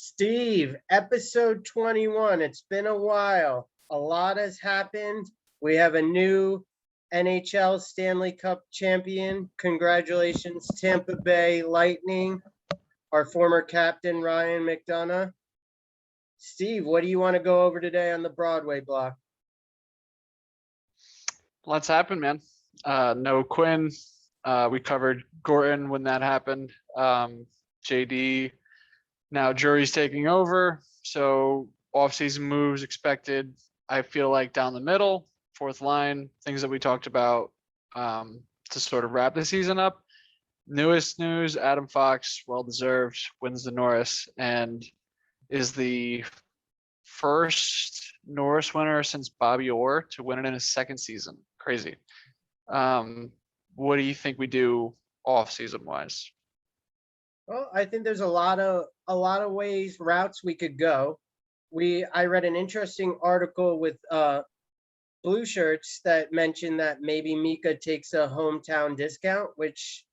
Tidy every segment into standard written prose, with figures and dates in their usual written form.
Steve, episode 21. It's been a while. A lot has happened. We have a new NHL Stanley Cup champion. Congratulations, Tampa Bay Lightning, our former captain, Ryan McDonough. Steve, what do you want to go over today on the Broadway block? Lots happened, man. No Quinn. We covered Gorton when that happened. JD. Now jury's taking over. So offseason moves expected. I feel like down the middle, fourth line, things that we talked about to sort of wrap the season up. Newest news, Adam Fox, well-deserved, wins the Norris and is the first Norris winner since Bobby Orr to win it in his second season. Crazy. What do you think we do off-season wise? Well, I think there's a lot of routes we could go. I read an interesting article with Blue Shirts that mentioned that maybe Mika takes a hometown discount, which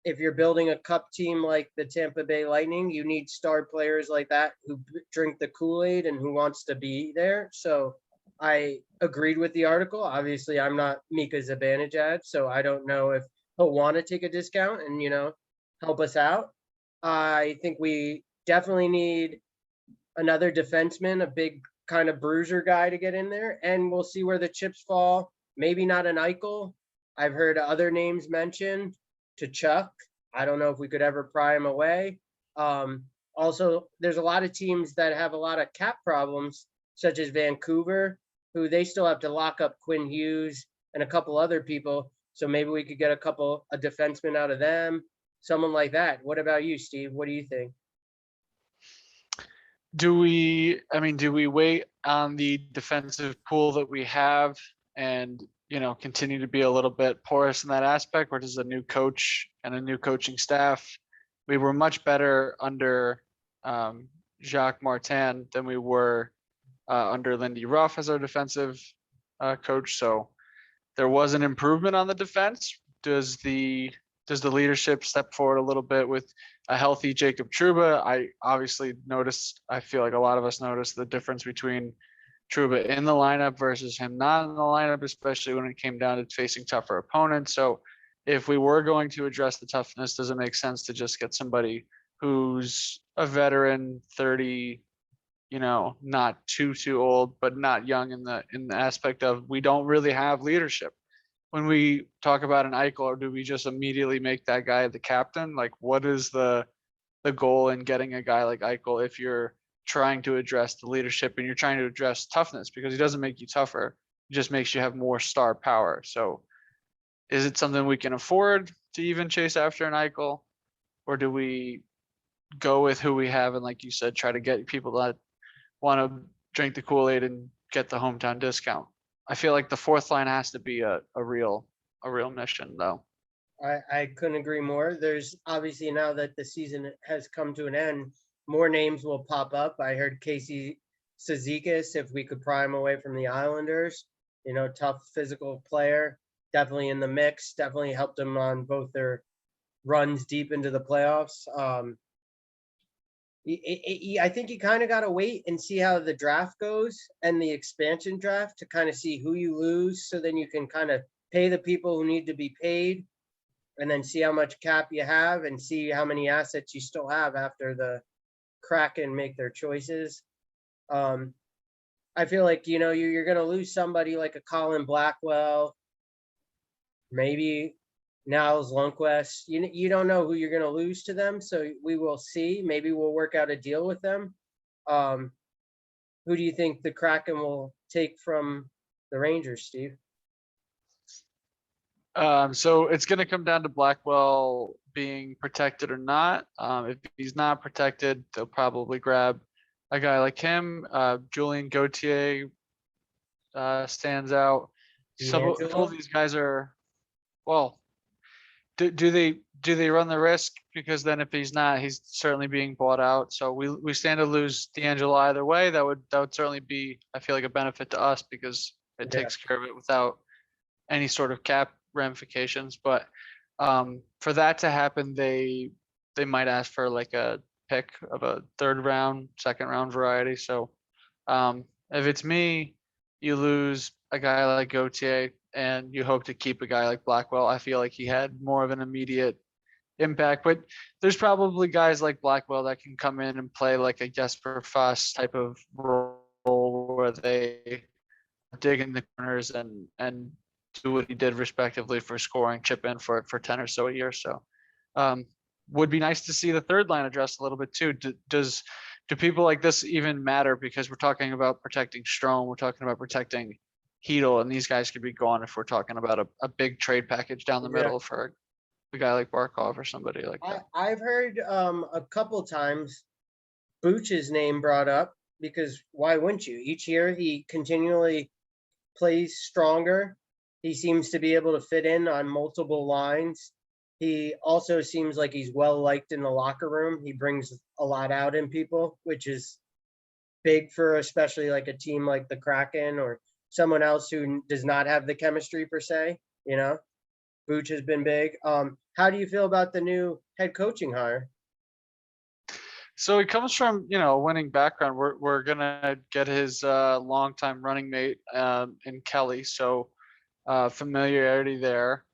if you're building a cup team like the Tampa Bay Lightning, you need star players like that who drink the Kool-Aid and who wants to be there. So I agreed with the article. Obviously, I'm not Mika Zibanejad, so I don't know if he'll want to take a discount and, help us out. I think we definitely need another defenseman, a big kind of bruiser guy to get in there, and we'll see where the chips fall. Maybe not an Eichel. I've heard other names mentioned to Chuck. I don't know if we could ever pry him away. Also, there's a lot of teams that have a lot of cap problems, such as Vancouver, who they still have to lock up Quinn Hughes and a couple other people. So maybe we could get a defenseman out of them, someone like that. What about you, Steve? What do you think? Do we wait on the defensive pool that we have and, continue to be a little bit porous in that aspect, or does a new coach and a new coaching staff? We were much better under Jacques Martin than we were under Lindy Ruff as our defensive coach. So there was an improvement on the defense. Does the leadership step forward a little bit with a healthy Jacob Trouba? I obviously I feel like a lot of us noticed the difference between Trouba in the lineup versus him not in the lineup, especially when it came down to facing tougher opponents. So if we were going to address the toughness, does it make sense to just get somebody who's a veteran, 30, not too old, but not young in the aspect of we don't really have leadership? When we talk about an Eichel, or do we just immediately make that guy the captain? Like, what is the goal in getting a guy like Eichel if you're trying to address the leadership and you're trying to address toughness? Because he doesn't make you tougher. It just makes you have more star power. So is it something we can afford to even chase after an Eichel? Or do we go with who we have and, like you said, try to get people that want to drink the Kool-Aid and get the hometown discount? I feel like the fourth line has to be a real mission, though. I couldn't agree more. There's obviously, now that the season has come to an end, more names will pop up. I heard Casey Cizikas, if we could pry him away from the Islanders, tough physical player, definitely in the mix, definitely helped them on both their runs deep into the playoffs. I think you kind of got to wait and see how the draft goes and the expansion draft to kind of see who you lose. So then you can kind of pay the people who need to be paid and then see how much cap you have and see how many assets you still have after the Kraken make their choices. I feel like, you're going to lose somebody like a Colin Blackwell, maybe Niles Lundqvist. You don't know who you're going to lose to them, so we will see. Maybe we'll work out a deal with them. Who do you think the Kraken will take from the Rangers, Steve? So it's going to come down to Blackwell being protected or not. If he's not protected, they'll probably grab a guy like him. Julien Gauthier stands out. Some of these guys are, well, do they run the risk? Because then if he's not, he's certainly being bought out. So we stand to lose D'Angelo either way. That would certainly be, I feel like, a benefit to us because it takes care of it without any sort of cap ramifications. But for that to happen, they might ask for like a pick of a third round, second round variety. So if it's me, you lose a guy like Gautier and you hope to keep a guy like Blackwell. I feel like he had more of an immediate impact, but there's probably guys like Blackwell that can come in and play like a Jesper Fuss type of role where they dig in the corners and do what he did respectively for scoring, chip in for 10 or so a year. So would be nice to see the third line addressed a little bit too. Do people like this even matter? Because we're talking about protecting Strome, we're talking about protecting Hedel, and these guys could be gone if we're talking about a big trade package down the Yeah. middle for a guy like Barkov or somebody like that. I've heard a couple times Booch's name brought up, because why wouldn't you? Each year he continually plays stronger. He seems to be able to fit in on multiple lines. He also seems like he's well liked in the locker room. He brings a lot out in people, which is big for especially like a team like the Kraken or someone else who does not have the chemistry per se. You know, Booch has been big. How do you feel about the new head coaching hire? So he comes from, a winning background. We're gonna get his longtime running mate in Kelly. So familiarity there.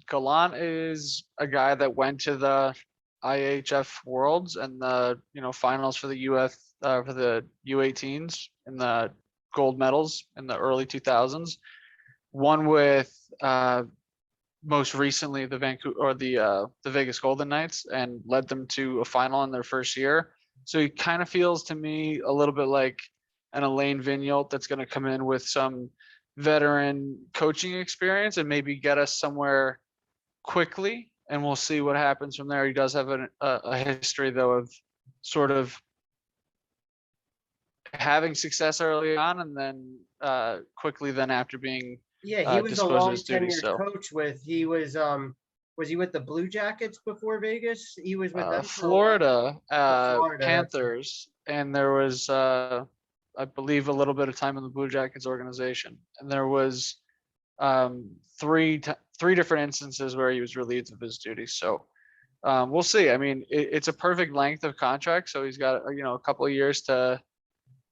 Gallant is a guy that went to the IHF Worlds and the finals for the for the U18s and the gold medals in the early 2000s. Won with most recently the Vancouver or the Vegas Golden Knights and led them to a final in their first year. So he kind of feels to me a little bit like an Alain Vigneault that's going to come in with some veteran coaching experience and maybe get us somewhere quickly, and we'll see what happens from there. He does have a history though of sort of having success early on and then quickly then after being Yeah, he was a disposed of long his duties. tenured So coach with was he with the Blue Jackets before Vegas? He was with them for a while. Florida Florida. Panthers, and there was I believe a little bit of time in the Blue Jackets organization, and there was three different instances where he was relieved of his duties. So we'll see. I mean, it's a perfect length of contract, so he's got a couple of years to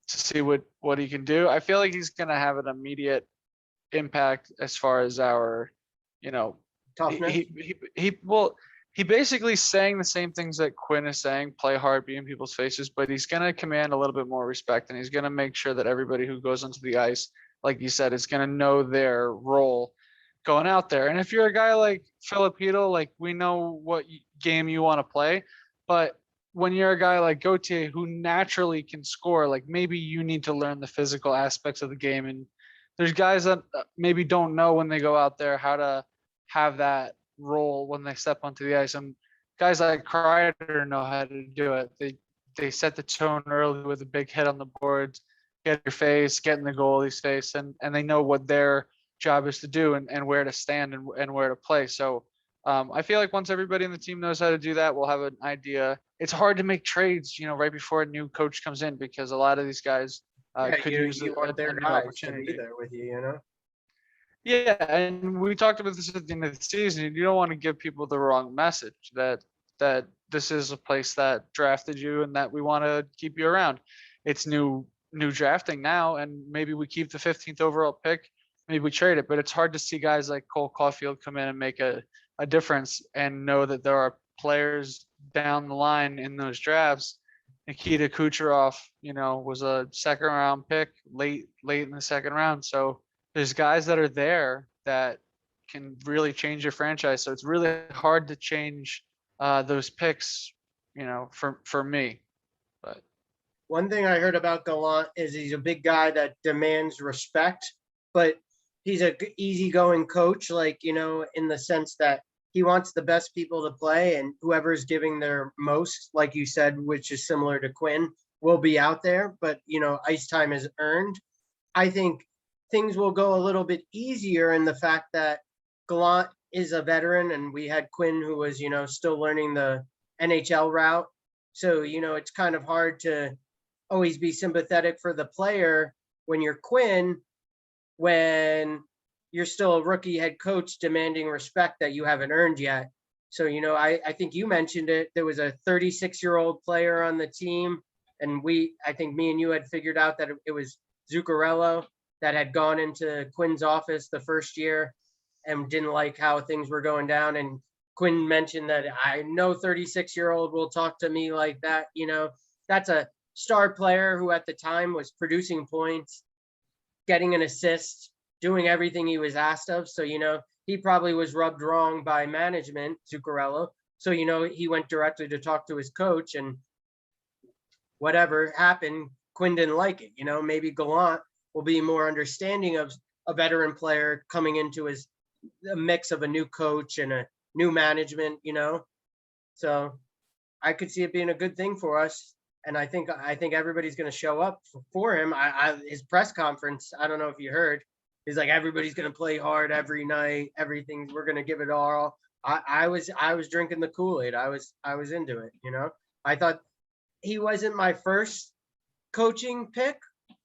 see what he can do. I feel like he's going to have an immediate impact as far as our, Toughness. he basically saying the same things that Quinn is saying, play hard, be in people's faces, but he's going to command a little bit more respect, and he's going to make sure that everybody who goes onto the ice, like you said, is going to know their role going out there. And if you're a guy like Filipino, like we know what game you want to play, but when you're a guy like Gautier who naturally can score, like maybe you need to learn the physical aspects of the game. And there's guys that maybe don't know when they go out there how to have that role when they step onto the ice. And guys like Kreider know how to do it. They set the tone early with a big hit on the boards, get your face, get in the goalie's face, and they know what their job is to do and where to stand and where to play. So I feel like once everybody in the team knows how to do that, we'll have an idea. It's hard to make trades, right before a new coach comes in, because a lot of these guys could use you want their a new guys opportunity. to be there with you, Yeah, and we talked about this at the end of the season. You don't want to give people the wrong message that this is a place that drafted you and that we want to keep you around. It's new drafting now, and maybe we keep the 15th overall pick. Maybe we trade it, but it's hard to see guys like Cole Caulfield come in and make a difference and know that there are players down the line in those drafts. Nikita Kucherov, was a second round pick late in the second round. So there's guys that are there that can really change your franchise. So it's really hard to change those picks, for me. But One thing I heard about Gallant is he's a big guy that demands respect, but he's a easygoing coach, like, in the sense that he wants the best people to play, and whoever's giving their most, like you said, which is similar to Quinn, will be out there. But, ice time is earned. I think things will go a little bit easier in the fact that Gallant is a veteran, and we had Quinn who was, still learning the NHL route. So, it's kind of hard to always be sympathetic for the player when you're Quinn, when you're still a rookie head coach demanding respect that you haven't earned yet. So, I think you mentioned it. There was a 36-year-old player on the team, and I think me and you had figured out that it was Zuccarello that had gone into Quinn's office the first year and didn't like how things were going down. And Quinn mentioned that I know 36-year-old will talk to me like that. That's a star player who at the time was producing points, getting an assist, doing everything he was asked of. So, he probably was rubbed wrong by management, Zuccarello. So, he went directly to talk to his coach, and whatever happened, Quinn didn't like it. Maybe Gallant will be more understanding of a veteran player coming into a mix of a new coach and a new management, So I could see it being a good thing for us. And I think everybody's going to show up for him. His press conference, I don't know if you heard, he's like, everybody's going to play hard every night. Everything, we're going to give it all. I was drinking the Kool-Aid. I was into it. I thought he wasn't my first coaching pick,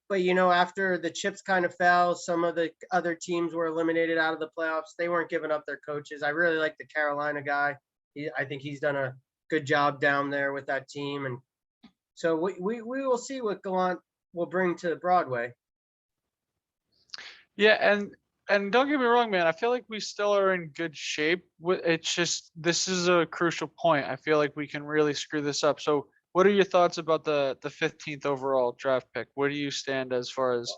but after the chips kind of fell, some of the other teams were eliminated out of the playoffs. They weren't giving up their coaches. I really like the Carolina guy. I think he's done a good job down there with that team, and so we will see what Gallant will bring to Broadway. Yeah, and don't get me wrong, man. I feel like we still are in good shape. It's just this is a crucial point. I feel like we can really screw this up. So, what are your thoughts about the 15th overall draft pick? Where do you stand as far as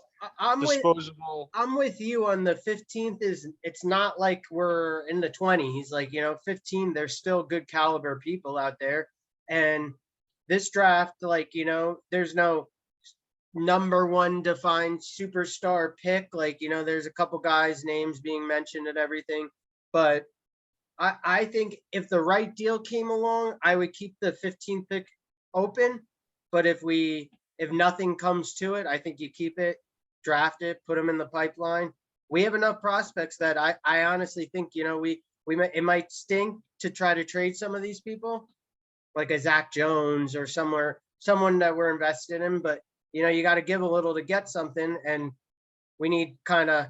disposable? I'm with you on the 15th. It's not like we're in the 20s. Like 15. There's still good caliber people out there, and this draft, like there's no number one defined superstar pick. Like there's a couple guys' names being mentioned and everything, but I think if the right deal came along, I would keep the 15th pick open. But if nothing comes to it, I think you keep it, draft it, put them in the pipeline. We have enough prospects that I honestly think it might stink to try to trade some of these people, like a Zach Jones or someone that we're invested in. But you got to give a little to get something, and we need kind of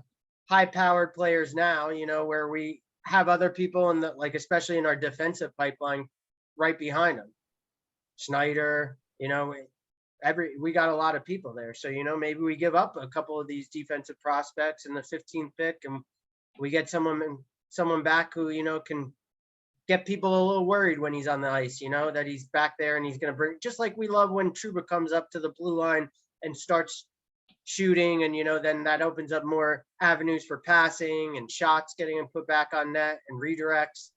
high-powered players now. Where we have other people in the, like, especially in our defensive pipeline, right behind them. Schneider, we got a lot of people there. So maybe we give up a couple of these defensive prospects in the 15th pick, and we get someone back who can get people a little worried when he's on the ice, that he's back there and he's going to bring, just like we love when Trouba comes up to the blue line and starts shooting, and then that opens up more avenues for passing and shots getting put back on net and redirects.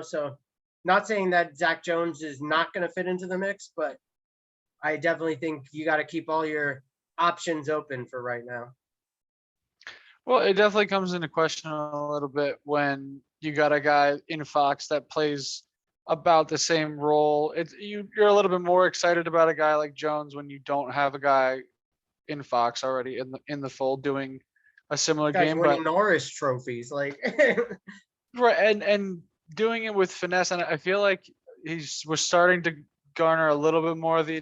So not saying that Zach Jones is not going to fit into the mix, but I definitely think you got to keep all your options open for right now. Well, it definitely comes into question a little bit when you got a guy in Fox that plays about the same role. You're a little bit more excited about a guy like Jones when you don't have a guy in Fox already in the fold doing a similar game. Winning Norris trophies, like right, and doing it with finesse, and I feel like we're starting to garner a little bit more of the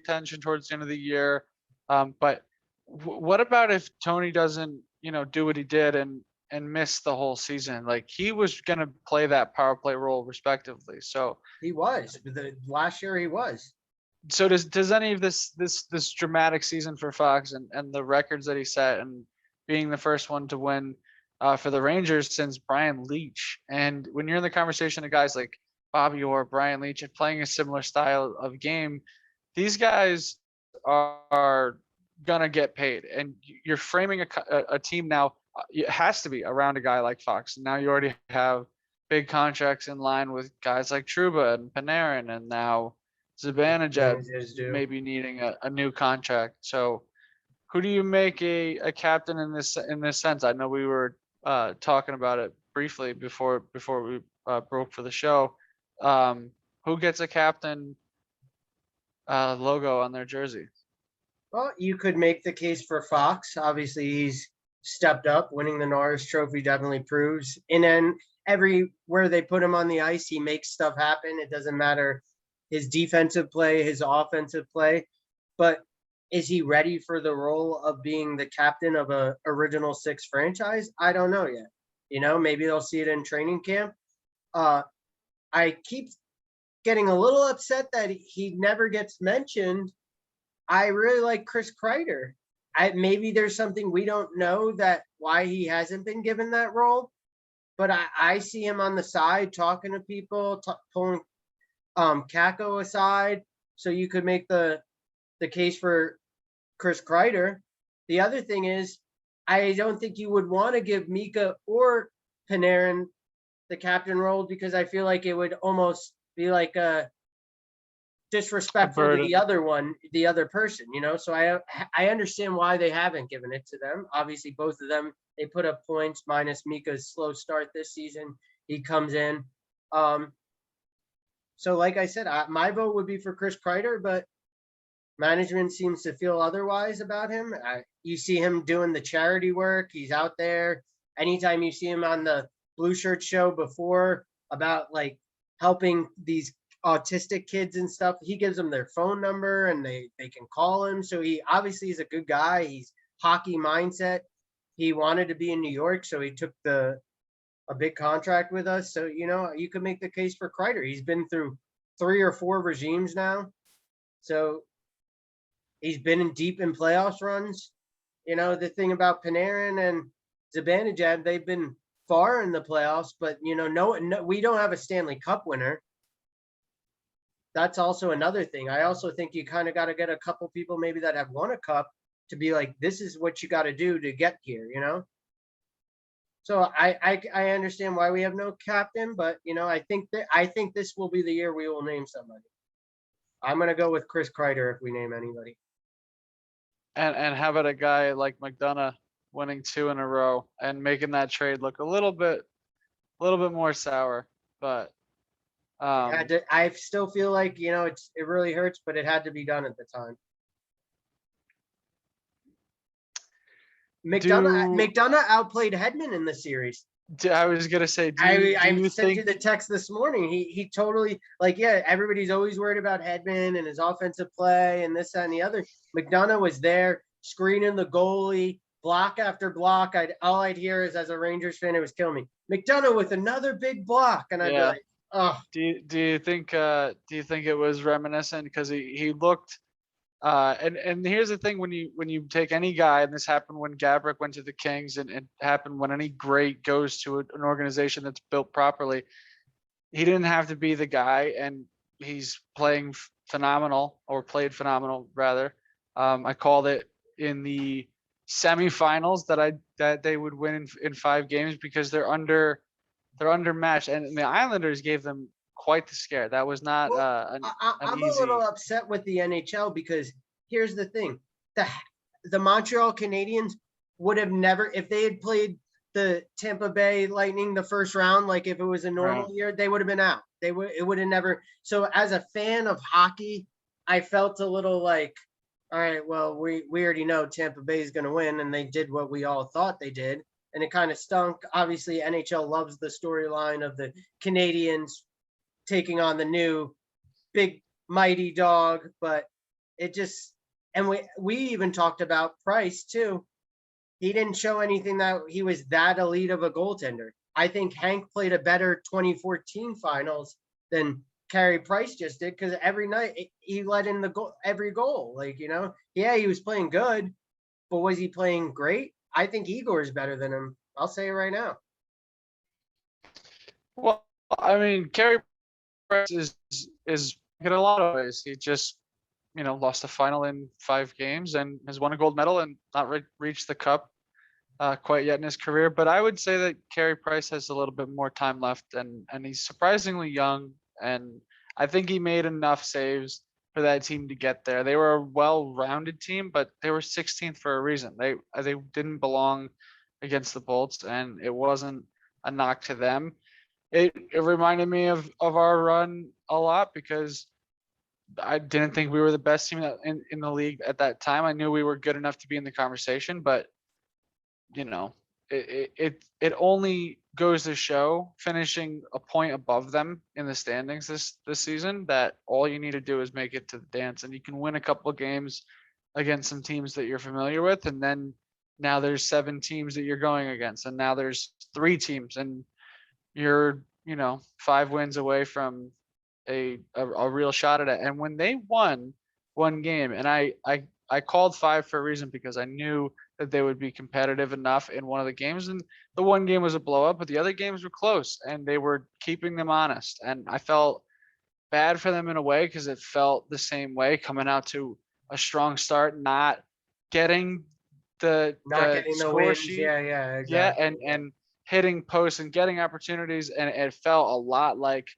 attention towards the end of the year. But what about if Tony doesn't, do what he did and miss the whole season? Like, he was going to play that power play role respectively. So he was last year. He was. So does any of this dramatic season for Fox and the records that he set, and being the first one to win for the Rangers since Brian Leach, and when you're in the conversation of guys like Bobby Orr, Brian Leach, and playing a similar style of game, these guys are gonna get paid, and you're framing a team now. It has to be around a guy like Fox. Now you already have big contracts in line with guys like Trouba and Panarin, and now Zibanejad maybe needing a new contract. So who do you make a captain in this sense? I know we were talking about it briefly before we broke for the show. Who gets a captain logo on their jersey? Well, you could make the case for Fox. Obviously, he's stepped up. Winning the Norris Trophy definitely proves. And then everywhere they put him on the ice, he makes stuff happen. It doesn't matter his defensive play, his offensive play. But is he ready for the role of being the captain of a original six franchise? I don't know yet. Maybe they'll see it in training camp. I keep getting a little upset that he never gets mentioned. I really like Chris Kreider. Maybe there's something we don't know that why he hasn't been given that role, but I see him on the side talking to people, pulling Kako aside, so you could make the case for Chris Kreider. The other thing is, I don't think you would want to give Mika or Panarin the captain role because I feel like it would almost be like a disrespectful to the other person, So I understand why they haven't given it to them. Obviously, both of them, they put up points minus Mika's slow start this season. He comes in. So like I said, my vote would be for Chris Kreider, but management seems to feel otherwise about him. You see him doing the charity work. He's out there. Anytime you see him on the Blue Shirt show before about like helping these autistic kids and stuff, he gives them their phone number and they can call him. So he obviously is a good guy. He's hockey mindset. He wanted to be in New York, so he took a big contract with us. So, you could make the case for Kreider. He's been through 3 or 4 regimes now. So he's been in deep in playoffs runs. The thing about Panarin and Zibanejad, they've been far in the playoffs, but no, we don't have a Stanley Cup winner. That's also another thing. I also think you kind of got to get a couple people maybe that have won a cup to be like, this is what you got to do to get here, So I understand why we have no captain, but I think this will be the year we will name somebody. I'm gonna go with Chris Kreider if we name anybody. And how about a guy like McDonough winning 2 in a row and making that trade look a little bit more sour, but I still feel like it really hurts, but it had to be done at the time. McDonough outplayed Hedman in the series. I was gonna say, I sent you the text this morning. He totally everybody's always worried about Hedman and his offensive play and this, that, and the other. McDonough was there screening the goalie, block after block. All I'd hear is, as a Rangers fan, it was killing me. McDonough with another big block, and I'd be like, oh. Do you think it was reminiscent because he looked and here's the thing, when you take any guy, and this happened when Gabrick went to the Kings, and it happened when any great goes to an organization that's built properly, he didn't have to be the guy, and he's playing phenomenal, or played phenomenal rather. I called it in the semifinals that they would win in 5 games because they're undermatched, and the Islanders gave them quite the scare. That was not I'm a little upset with the NHL because here's the thing: the Montreal Canadiens would have never, if they had played the Tampa Bay Lightning the first round, like if it was a normal year, they would have been out. It would have never. So as a fan of hockey, I felt a little like, all right, well, we already know Tampa Bay is going to win, and they did what we all thought they did, and it kind of stunk. Obviously, NHL loves the storyline of the Canadiens taking on the new big mighty dog, but it just, and we even talked about Price too. He didn't show anything that he was that elite of a goaltender. I think Hank played a better 2014 finals than Carey Price just did, because every night he let in every goal. He was playing good, but was he playing great? I think Igor is better than him. I'll say it right now. Well, I mean, Carey is in a lot of ways. He just lost a final in 5 games and has won a gold medal and not reached the cup quite yet in his career. But I would say that Carey Price has a little bit more time left, and he's surprisingly young, and I think he made enough saves for that team to get there. They were a well-rounded team, but they were 16th for a reason. They didn't belong against the Bolts, and it wasn't a knock to them. It reminded me of our run a lot because I didn't think we were the best team in the league at that time. I knew we were good enough to be in the conversation, but it only goes to show, finishing a point above them in the standings this season, that all you need to do is make it to the dance, and you can win a couple of games against some teams that you're familiar with, and then now there's 7 teams that you're going against, and now there's 3 teams, and you're 5 wins away from a real shot at it. And when they won one game, and I called 5 for a reason, because I knew that they would be competitive enough in one of the games. And the one game was a blow up, but the other games were close and they were keeping them honest. And I felt bad for them in a way, because it felt the same way coming out to a strong start, not getting Not the getting the score wins. sheet. Yeah, Yeah, exactly. and hitting posts and getting opportunities, and it felt a lot like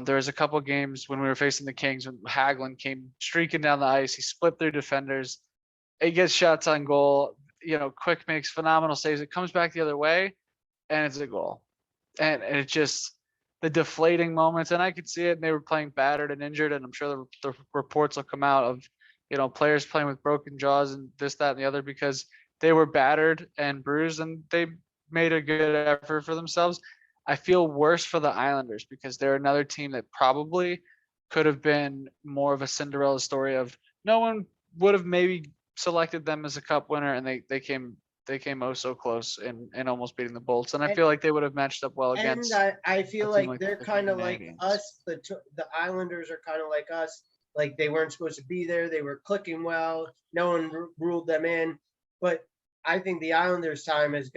there was a couple games when we were facing the Kings when Hagelin came streaking down the ice. He split through defenders. He gets shots on goal. Quick makes phenomenal saves. It comes back the other way, and it's a goal. And it just the deflating moments, and I could see it. And they were playing battered and injured, and I'm sure the reports will come out of players playing with broken jaws and this, that, and the other, because they were battered and bruised, and they made a good effort for themselves. I feel worse for the Islanders, because they're another team that probably could have been more of a Cinderella story of no one would have maybe selected them as a cup winner, and they came oh so close in almost beating the Bolts. And I And feel like they would have matched up well and against I a feel team like like they're the kind of like Canadiens. us. The Islanders are kind of like us. Like they weren't supposed to be there. They were clicking well. No one ruled them in. But I think the Islanders' time is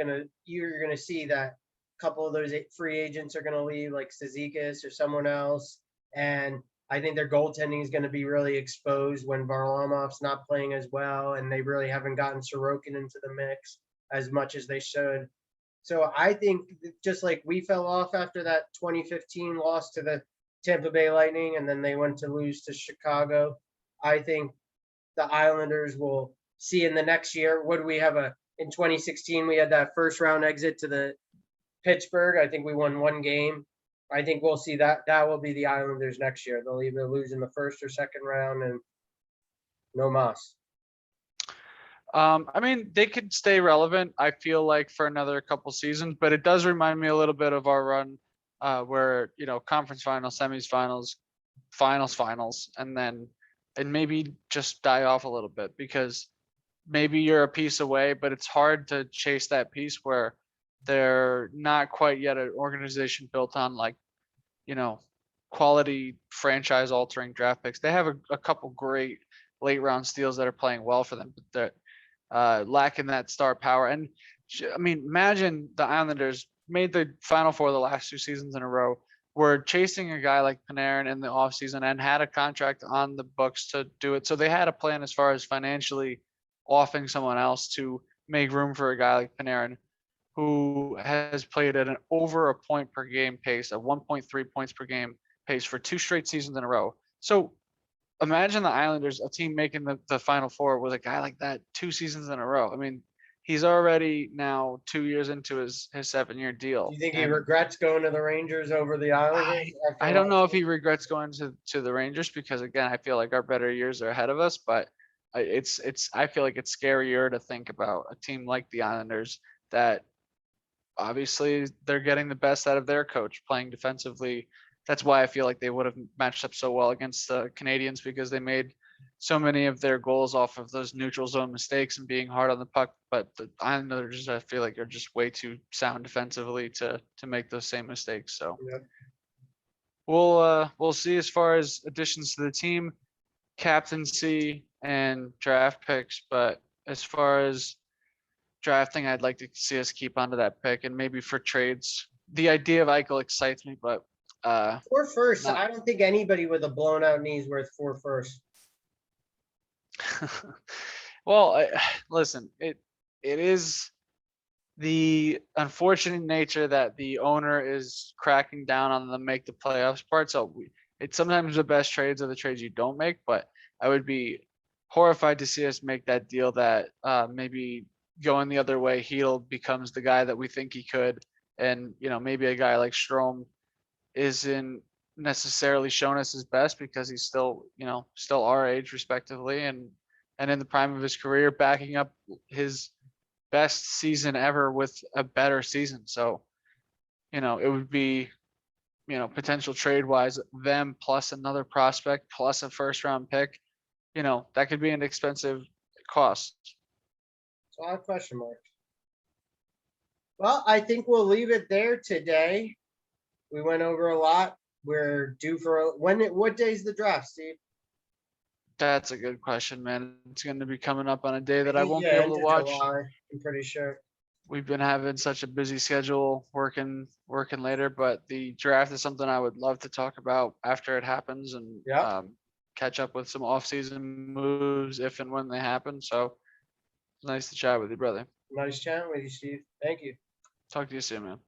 you're gonna see that a couple of those free agents are gonna leave, like Cizikas or someone else. And I think their goaltending is going to be really exposed when Varlamov's not playing as well, and they really haven't gotten Sorokin into the mix as much as they should. So I think just like we fell off after that 2015 loss to the Tampa Bay Lightning, and then they went to lose to Chicago, I think the Islanders will see in the next year. What do we have in 2016? We had that first round exit to the Pittsburgh. I think we won one game. I think we'll see that will be the Islanders next year. They'll either lose in the first or second round, and no mas. I mean, they could stay relevant, I feel like, for another couple seasons, but it does remind me a little bit of our run, where conference finals, semis, finals, and maybe just die off a little bit, because maybe you're a piece away, but it's hard to chase that piece where they're not quite yet an organization built on, like, quality franchise altering draft picks. They have a couple great late round steals that are playing well for them, but they're lacking that star power. And I mean, imagine the Islanders made the Final Four the last 2 seasons in a row. Were chasing a guy like Panarin in the offseason and had a contract on the books to do it. So they had a plan as far as financially offing someone else to make room for a guy like Panarin, who has played at an over a point per game pace, a 1.3 points per game pace for 2 straight seasons in a row. So imagine the Islanders, a team making the Final Four with a guy like that 2 seasons in a row. I mean, he's already now 2 years into his 7-year Do deal. you think he And regrets going to the Rangers over the Islanders after I don't know last if he regrets going to the Rangers, because again, I feel like our better years are ahead of us. But I feel like it's scarier to think about a team like the Islanders that obviously they're getting the best out of their coach playing defensively. That's why I feel like they would have matched up so well against the Canadiens, because they made so many of their goals off of those neutral zone mistakes and being hard on the puck. But the Islanders, I feel like, are just way too sound defensively to make those same mistakes. So Yep. we'll see as far as additions to the team, captaincy, and draft picks. But as far as drafting, I'd like to see us keep onto that pick, and maybe for trades. The idea of Eichel excites me, but 4 firsts. not. I don't think anybody with a blown out knee is worth 4 firsts. Well, listen, it is the unfortunate nature that the owner is cracking down on the make the playoffs part. So it's sometimes the best trades are the trades you don't make, but I would be horrified to see us make that deal that maybe going the other way, Heedle becomes the guy that we think he could. And, maybe a guy like Strome isn't necessarily shown us his best, because he's still our age respectively, and in the prime of his career, backing up his best season ever with a better season. So, it would be, potential trade wise, them plus another prospect plus a first round pick, that could be an expensive cost. So I have question marks. Well, I think we'll leave it there today. We went over a lot. We're due for what day's the draft, Steve? That's a good question, man. It's going to be coming up on a day that I won't be Yeah, able end to of watch. July, I'm pretty sure. We've been having such a busy schedule, working later, but the draft is something I would love to talk about after it happens and Yeah. catch up with some off-season moves if and when they happen. So nice to chat with you, brother. Nice chatting with you, Steve. Thank you. Talk to you soon, man.